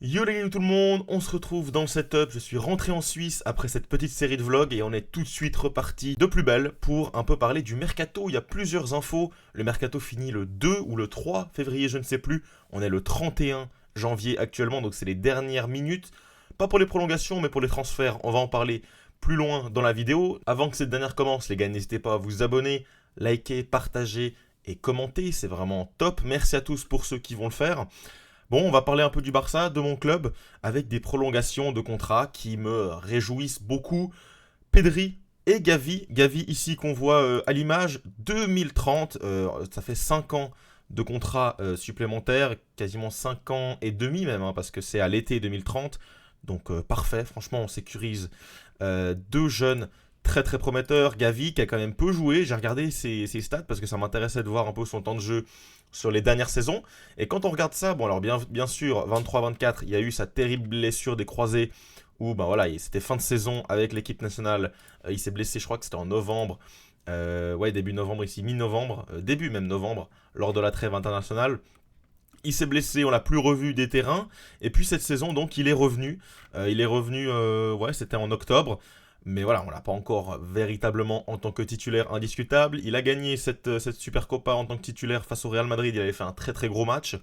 Yo les gars, tout le monde, on se retrouve dans le setup, je suis rentré en Suisse après cette petite série de vlogs et on est tout de suite reparti de plus belle pour un peu parler du mercato. Il y a plusieurs infos, le mercato finit le 2 ou le 3 février, je ne sais plus, on est le 31 janvier actuellement, donc c'est les dernières minutes, pas pour les prolongations mais pour les transferts, on va en parler plus loin dans la vidéo. Avant que cette dernière commence les gars, n'hésitez pas à vous abonner, liker, partager et commenter, c'est vraiment top, merci à tous pour ceux qui vont le faire. Bon, on va parler un peu du Barça, de mon club, avec des prolongations de contrats qui me réjouissent beaucoup. Pedri et Gavi. Gavi ici qu'on voit à l'image, 2030, ça fait 5 ans de contrat supplémentaire, quasiment 5 ans et demi même, hein, parce que c'est à l'été 2030. Donc parfait, franchement on sécurise deux jeunes très très prometteurs. Gavi qui a quand même peu joué, j'ai regardé ses stats parce que ça m'intéressait de voir un peu son temps de jeu sur les dernières saisons. Et quand on regarde ça, bon alors bien sûr, 23-24, il y a eu sa terrible blessure des croisés où ben voilà, c'était fin de saison avec l'équipe nationale. Il s'est blessé, je crois que c'était en novembre. Ouais, début novembre ici, mi-novembre, début même novembre, lors de la trêve internationale. Il s'est blessé, on l'a plus revu des terrains. Et puis cette saison, donc, il est revenu. Ouais, c'était en octobre. Mais voilà, on l'a pas encore véritablement en tant que titulaire indiscutable. Il a gagné cette Super Copa en tant que titulaire face au Real Madrid. Il avait fait un très très gros match.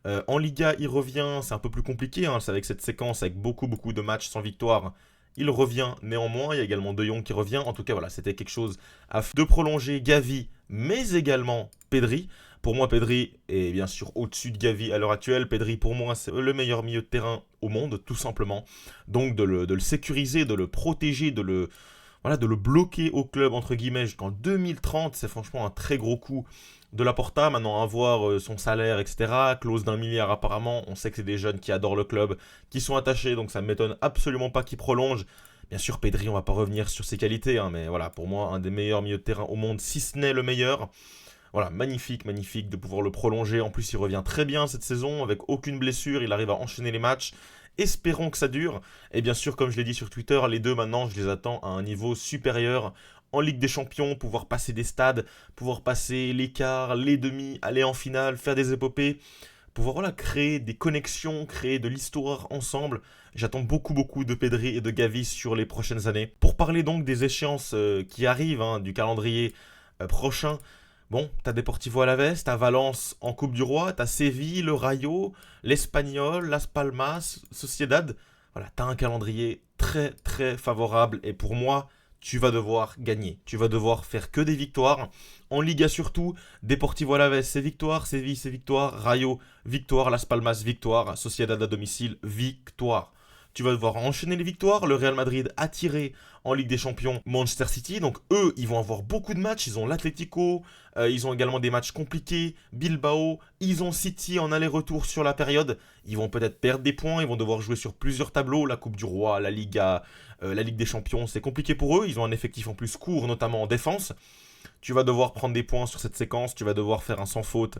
En Liga, il revient. C'est un peu plus compliqué. Hein, c'est avec cette séquence, avec beaucoup de matchs sans victoire. Il revient néanmoins. Il y a également De Jong qui revient. En tout cas, voilà, c'était quelque chose de prolonger Gavi, mais également Pedri. Pour moi, Pedri est bien sûr au-dessus de Gavi à l'heure actuelle. Pedri, pour moi, c'est le meilleur milieu de terrain au monde, tout simplement. Donc, de le sécuriser, de le protéger, de le bloquer au club, entre guillemets, jusqu'en 2030, c'est franchement un très gros coup de la Porta. Maintenant, à voir son salaire, etc. Clause d'1 milliard apparemment. On sait que c'est des jeunes qui adorent le club, qui sont attachés, donc ça ne m'étonne absolument pas qu'ils prolongent. Bien sûr, Pedri, on va pas revenir sur ses qualités, hein, mais voilà, pour moi, un des meilleurs milieux de terrain au monde, si ce n'est le meilleur. Voilà, magnifique, magnifique de pouvoir le prolonger. En plus, il revient très bien cette saison, avec aucune blessure. Il arrive à enchaîner les matchs. Espérons que ça dure. Et bien sûr, comme je l'ai dit sur Twitter, les deux maintenant, je les attends à un niveau supérieur. En Ligue des Champions, pouvoir passer des stades, pouvoir passer les quarts, les demi, aller en finale, faire des épopées, pouvoir voilà, créer des connexions, créer de l'histoire ensemble. J'attends beaucoup de Pedri et de Gavi sur les prochaines années. Pour parler donc des échéances qui arrivent, hein, du calendrier prochain, bon, t'as Deportivo Alavés, t'as Valence en Coupe du Roi, t'as Séville, le Rayo, l'Espagnol, Las Palmas, Sociedad. Voilà, t'as un calendrier très très favorable et pour moi, tu vas devoir gagner. Tu vas devoir faire que des victoires. En Liga surtout, Deportivo Alavés, c'est victoire, Séville, c'est victoire, Rayo, victoire, Las Palmas, victoire, Sociedad à domicile, victoire. Tu vas devoir enchaîner les victoires. Le Real Madrid a tiré en Ligue des Champions Manchester City. Donc eux, ils vont avoir beaucoup de matchs. Ils ont l'Atlético, ils ont également des matchs compliqués. Bilbao, ils ont City en aller-retour sur la période. Ils vont peut-être perdre des points. Ils vont devoir jouer sur plusieurs tableaux. La Coupe du Roi, la Liga, la Ligue des Champions, c'est compliqué pour eux. Ils ont un effectif en plus court, notamment en défense. Tu vas devoir prendre des points sur cette séquence. Tu vas devoir faire un sans faute.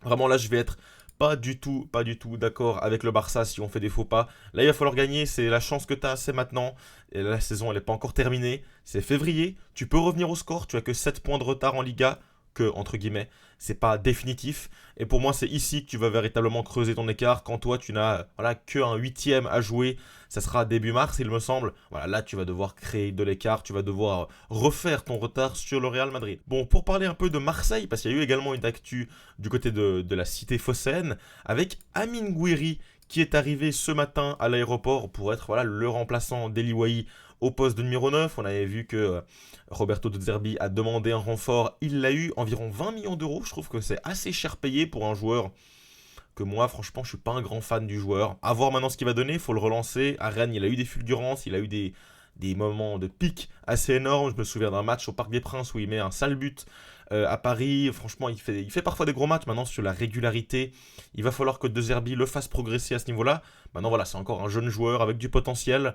Vraiment là, je vais être pas du tout d'accord avec le Barça si on fait des faux pas. Là, il va falloir gagner, c'est la chance que tu as, c'est maintenant. Et là, la saison, elle n'est pas encore terminée. C'est février, tu peux revenir au score, tu as que 7 points de retard en Liga, que, entre guillemets, c'est pas définitif. Et pour moi, c'est ici que tu vas véritablement creuser ton écart. Quand toi, tu n'as voilà, qu'un huitième à jouer, ça sera début mars, il me semble. Voilà, là, tu vas devoir créer de l'écart, tu vas devoir refaire ton retard sur le Real Madrid. Bon, pour parler un peu de Marseille, parce qu'il y a eu également une actu du côté de la cité phocéenne, avec Amine Gouiri, qui est arrivé ce matin à l'aéroport pour être voilà, le remplaçant d'Eli Wahi au poste de numéro 9. On avait vu que Roberto De Zerbi a demandé un renfort. Il l'a eu, environ 20 millions d'euros. Je trouve que c'est assez cher payé pour un joueur que moi, franchement, je suis pas un grand fan du joueur. À voir maintenant ce qu'il va donner, il faut le relancer. À Rennes, il a eu des fulgurances, il a eu des moments de pic assez énormes. Je me souviens d'un match au Parc des Princes où il met un sale but à Paris. Franchement, il fait parfois des gros matchs. Maintenant, sur la régularité, il va falloir que De Zerbi le fasse progresser à ce niveau-là. Maintenant, voilà, c'est encore un jeune joueur avec du potentiel.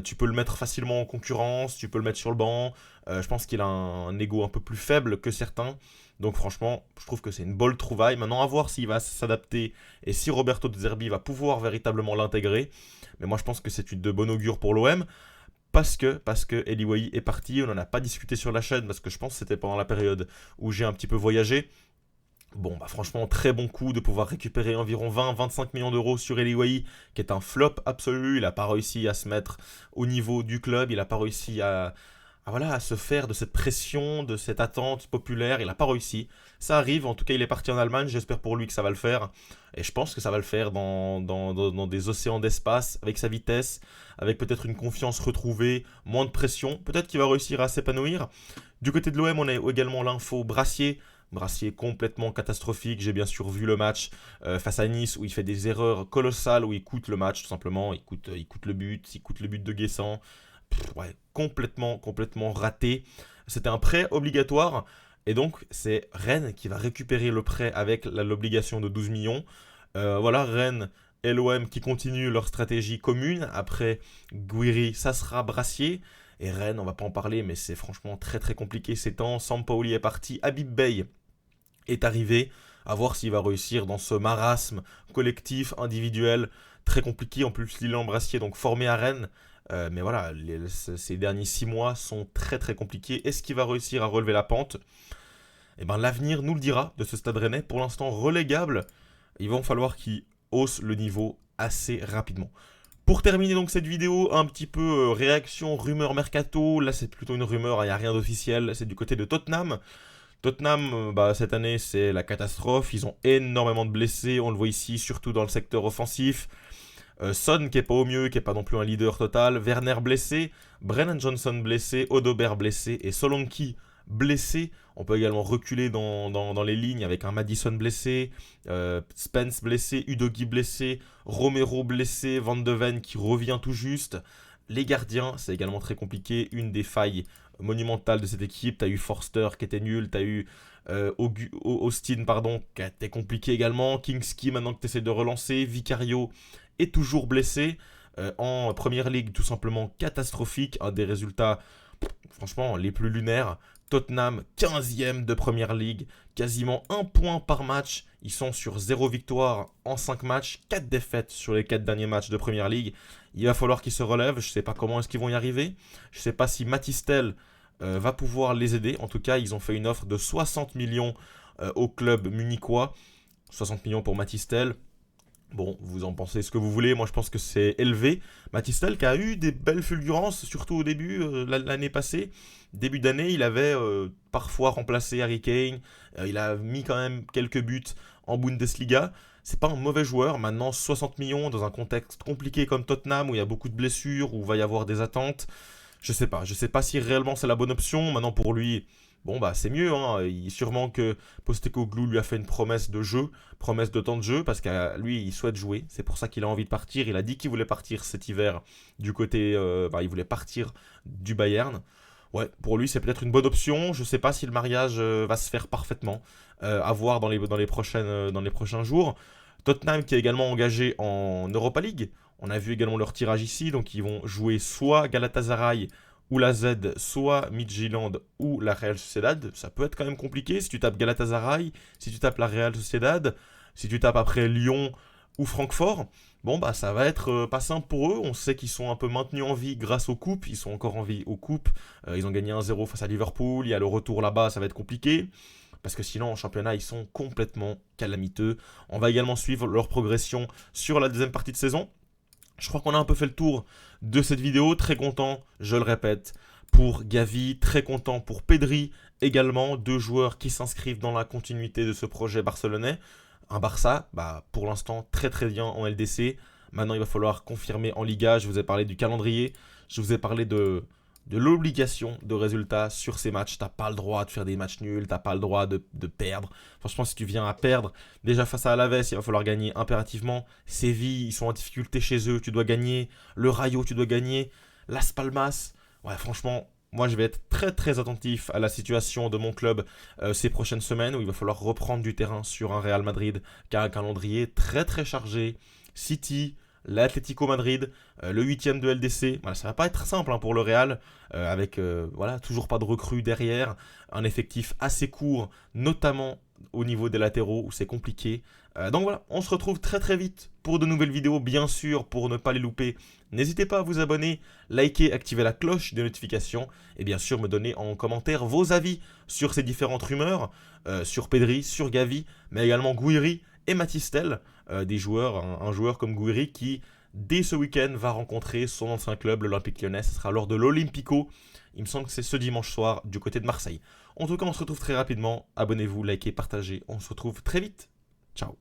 Tu peux le mettre facilement en concurrence, tu peux le mettre sur le banc. Je pense qu'il a un ego un peu plus faible que certains. Donc franchement, je trouve que c'est une bonne trouvaille. Maintenant, à voir s'il va s'adapter et si Roberto De Zerbi va pouvoir véritablement l'intégrer. Mais moi, je pense que c'est une de bonne augure pour l'OM. Parce que Eli Wahi est parti, on n'en a pas discuté sur la chaîne, parce que je pense que c'était pendant la période où j'ai un petit peu voyagé. Bon, bah franchement, très bon coup de pouvoir récupérer environ 20-25 millions d'euros sur Eli Wahi, qui est un flop absolu. Il n'a pas réussi à se mettre au niveau du club, il n'a pas réussi voilà, à se faire de cette pression, de cette attente populaire. Il n'a pas réussi. Ça arrive, en tout cas, il est parti en Allemagne. J'espère pour lui que ça va le faire. Et je pense que ça va le faire dans des océans d'espace, avec sa vitesse, avec peut-être une confiance retrouvée, moins de pression. Peut-être qu'il va réussir à s'épanouir. Du côté de l'OM, on a également l'info Brassier. Brassier complètement catastrophique. J'ai bien sûr vu le match face à Nice où il fait des erreurs colossales, où il coûte le match tout simplement. Il coûte le but de Guessant. Ouais, complètement raté. C'était un prêt obligatoire. Et donc, c'est Rennes qui va récupérer le prêt avec l'obligation de 12 millions. Voilà, Rennes et l'OM qui continuent leur stratégie commune. Après Guiri, ça sera Brassier. Et Rennes, on va pas en parler, mais c'est franchement très compliqué ces temps. Sampaoli est parti, Habib Bey est arrivé. À voir s'il va réussir dans ce marasme collectif, individuel, très compliqué. En plus, Lilian Brassier, donc formé à Rennes. Mais voilà, ces derniers 6 mois sont très compliqués. Est-ce qu'il va réussir à relever la pente? Eh ben, l'avenir nous le dira de ce Stade Rennais. Pour l'instant relégable, il va falloir qu'il hausse le niveau assez rapidement. Pour terminer donc cette vidéo, un petit peu réaction, rumeur mercato. Là c'est plutôt une rumeur, il n'y a rien d'officiel. C'est du côté de Tottenham. Tottenham, cette année c'est la catastrophe. Ils ont énormément de blessés, on le voit ici, surtout dans le secteur offensif. Son qui est pas au mieux, qui est pas non plus un leader total. Werner blessé, Brennan Johnson blessé, Odobert blessé et Solanke blessé. On peut également reculer dans les lignes avec un Madison blessé, Spence blessé, Udogie blessé, Romero blessé, Van de Ven qui revient tout juste. Les gardiens, c'est également très compliqué. Une des failles monumentales de cette équipe. T'as eu Forster qui était nul, t'as eu Austin qui a été compliqué également. Kingsley maintenant que tu essaies de relancer. Vicario est toujours blessé. En première ligue, tout simplement catastrophique. Un des résultats, franchement, les plus lunaires. Tottenham, 15e de première ligue, quasiment 1 point par match. Ils sont sur 0 victoire en 5 matchs, 4 défaites sur les 4 derniers matchs de première ligue. Il va falloir qu'ils se relèvent. Je ne sais pas comment est-ce qu'ils vont y arriver. Je ne sais pas si Matistel va pouvoir les aider. En tout cas, ils ont fait une offre de 60 millions au club munichois. 60 millions pour Matistel. Bon, vous en pensez ce que vous voulez, moi je pense que c'est élevé. Matistel qui a eu des belles fulgurances, surtout au début, l'année passée. Début d'année, il avait parfois remplacé Harry Kane, il a mis quand même quelques buts en Bundesliga. C'est pas un mauvais joueur, maintenant 60 millions dans un contexte compliqué comme Tottenham où il y a beaucoup de blessures, où il va y avoir des attentes. Je sais pas si réellement c'est la bonne option. Maintenant pour lui, bon bah c'est mieux, hein. Sûrement que Postecoglou lui a fait une promesse de jeu, promesse de temps de jeu, parce que lui il souhaite jouer, c'est pour ça qu'il a envie de partir. Il a dit qu'il voulait partir cet hiver du côté, il voulait partir du Bayern. Ouais, pour lui c'est peut-être une bonne option. Je sais pas si le mariage va se faire parfaitement, à voir dans les prochains jours. Tottenham qui est également engagé en Europa League. On a vu également leur tirage ici, donc ils vont jouer soit Galatasaray ou la Z, soit Midtjylland ou la Real Sociedad. Ça peut être quand même compliqué si tu tapes Galatasaray, si tu tapes la Real Sociedad, si tu tapes après Lyon ou Francfort. Bon bah ça va être pas simple pour eux. On sait qu'ils sont un peu maintenus en vie grâce aux coupes. Ils sont encore en vie aux coupes. Ils ont gagné 1-0 face à Liverpool. Il y a le retour là-bas, ça va être compliqué. Parce que sinon en championnat ils sont complètement calamiteux. On va également suivre leur progression sur la deuxième partie de saison. Je crois qu'on a un peu fait le tour de cette vidéo. Très content, je le répète, pour Gavi, très content pour Pedri également. 2 joueurs qui s'inscrivent dans la continuité de ce projet barcelonais. Un Barça, pour l'instant très bien en LDC. Maintenant il va falloir confirmer en Liga. Je vous ai parlé du calendrier, je vous ai parlé de l'obligation de résultats sur ces matchs. T'as pas le droit de faire des matchs nuls, t'as pas le droit de perdre. Franchement, si tu viens à perdre, déjà face à Alaves, il va falloir gagner impérativement. Séville, ils sont en difficulté chez eux, tu dois gagner. Le Rayo, tu dois gagner. Las Palmas, ouais, franchement, moi je vais être très attentif à la situation de mon club ces prochaines semaines où il va falloir reprendre du terrain sur un Real Madrid qui a un calendrier très chargé. City, l'Atlético Madrid, le 8e de LDC. Voilà, ça va pas être simple pour le Real, avec toujours pas de recrues derrière, un effectif assez court, notamment au niveau des latéraux où c'est compliqué. Donc voilà, on se retrouve très très vite pour de nouvelles vidéos, bien sûr, pour ne pas les louper. N'hésitez pas à vous abonner, liker, activer la cloche de notification et bien sûr me donner en commentaire vos avis sur ces différentes rumeurs, sur Pedri, sur Gavi, mais également Gouiri et Matistel, des joueurs, un joueur comme Gouiri qui, dès ce week-end, va rencontrer son ancien club, l'Olympique Lyonnais. Ce sera lors de l'Olympico. Il me semble que c'est ce dimanche soir du côté de Marseille. En tout cas, on se retrouve très rapidement. Abonnez-vous, likez, partagez. On se retrouve très vite. Ciao.